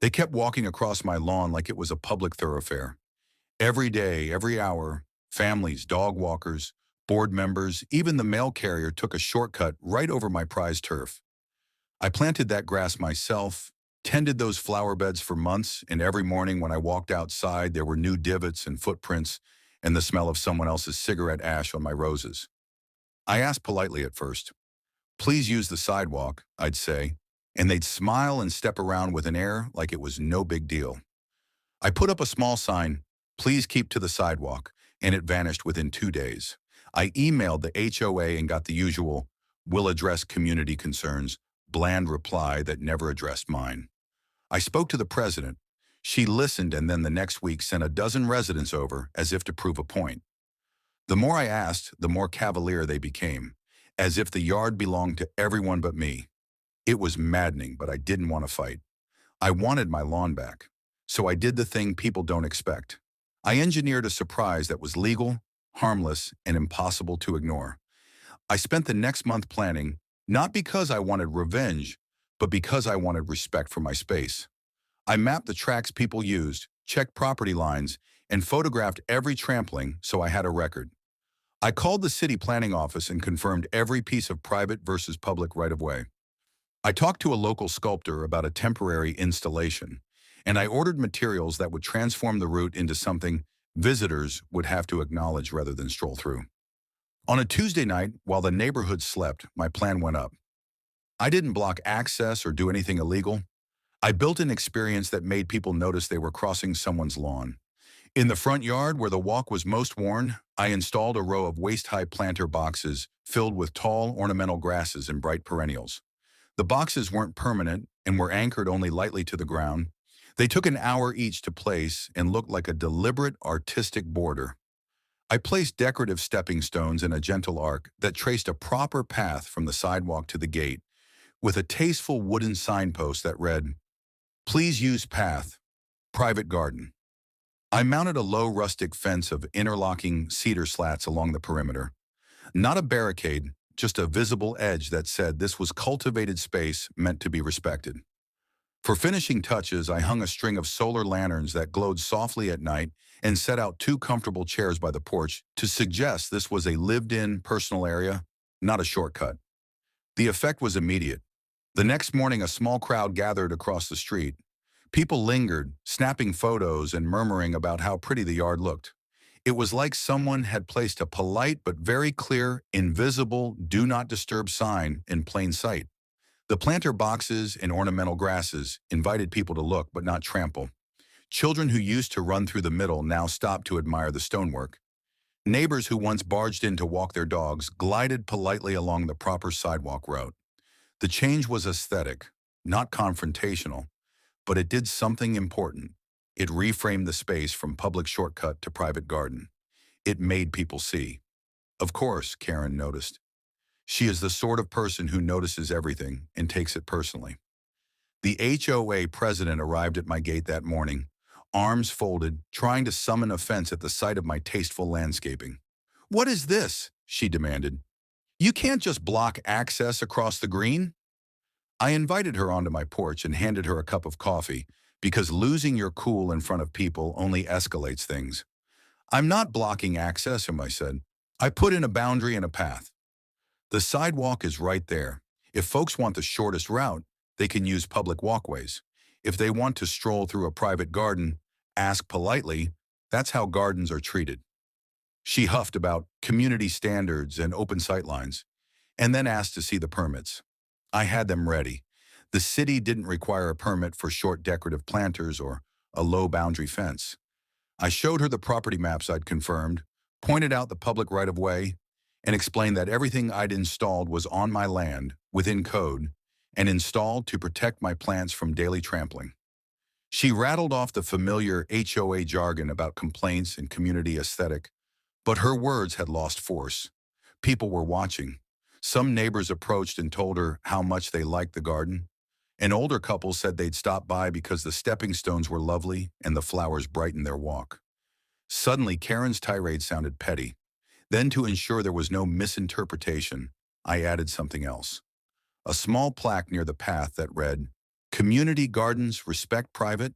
They kept walking across my lawn like it was a public thoroughfare. Every day, every hour, families, dog walkers, board members, even the mail carrier took a shortcut right over my prized turf. I planted that grass myself, tended those flower beds for months, and every morning when I walked outside, there were new divots and footprints and the smell of someone else's cigarette ash on my roses. I asked politely at first, "Please use the sidewalk," I'd say, and they'd smile and step around with an air like it was no big deal. I put up a small sign, "Please keep to the sidewalk," and it vanished within 2 days. I emailed the HOA and got the usual, "Will address community concerns," bland reply that never addressed mine. I spoke to the president. She listened and then the next week sent a dozen residents over as if to prove a point. The more I asked, the more cavalier they became, as if the yard belonged to everyone but me. It was maddening, but I didn't want to fight. I wanted my lawn back. So I did the thing people don't expect. I engineered a surprise that was legal, harmless, and impossible to ignore. I spent the next month planning, not because I wanted revenge, but because I wanted respect for my space. I mapped the tracks people used, checked property lines, and photographed every trampling so I had a record. I called the city planning office and confirmed every piece of private versus public right-of-way. I talked to a local sculptor about a temporary installation, and I ordered materials that would transform the route into something visitors would have to acknowledge rather than stroll through. On a Tuesday night, while the neighborhood slept, my plan went up. I didn't block access or do anything illegal. I built an experience that made people notice they were crossing someone's lawn. In the front yard, where the walk was most worn, I installed a row of waist-high planter boxes filled with tall, ornamental grasses and bright perennials. The boxes weren't permanent and were anchored only lightly to the ground. They took an hour each to place and looked like a deliberate artistic border. I placed decorative stepping stones in a gentle arc that traced a proper path from the sidewalk to the gate, with a tasteful wooden signpost that read, "Please use path, private garden." I mounted a low rustic fence of interlocking cedar slats along the perimeter. Not a barricade, just a visible edge that said this was cultivated space meant to be respected. For finishing touches, I hung a string of solar lanterns that glowed softly at night and set out two comfortable chairs by the porch to suggest this was a lived-in personal area, not a shortcut. The effect was immediate. The next morning, a small crowd gathered across the street. People lingered, snapping photos and murmuring about how pretty the yard looked. It was like someone had placed a polite but very clear, invisible, "Do not disturb" sign in plain sight. The planter boxes and ornamental grasses invited people to look but not trample. Children who used to run through the middle now stopped to admire the stonework. Neighbors who once barged in to walk their dogs glided politely along the proper sidewalk route. The change was aesthetic, not confrontational, but it did something important. It reframed the space from public shortcut to private garden. It made people see. Of course, Karen noticed. She is the sort of person who notices everything and takes it personally. The HOA president arrived at my gate that morning, arms folded, trying to summon offense at the sight of my tasteful landscaping. "What is this?" she demanded. "You can't just block access across the green." I invited her onto my porch and handed her a cup of coffee, because losing your cool in front of people only escalates things. "I'm not blocking access," I said. "I put in a boundary and a path. The sidewalk is right there. If folks want the shortest route, they can use public walkways. If they want to stroll through a private garden, ask politely. That's how gardens are treated." She huffed about community standards and open sightlines, and then asked to see the permits. I had them ready. The city didn't require a permit for short decorative planters or a low boundary fence. I showed her the property maps I'd confirmed, pointed out the public right-of-way, and explained that everything I'd installed was on my land, within code, and installed to protect my plants from daily trampling. She rattled off the familiar HOA jargon about complaints and community aesthetic, but her words had lost force. People were watching. Some neighbors approached and told her how much they liked the garden. An older couple said they'd stop by because the stepping stones were lovely and the flowers brightened their walk. Suddenly, Karen's tirade sounded petty. Then, to ensure there was no misinterpretation, I added something else. A small plaque near the path that read, Community gardens respect private,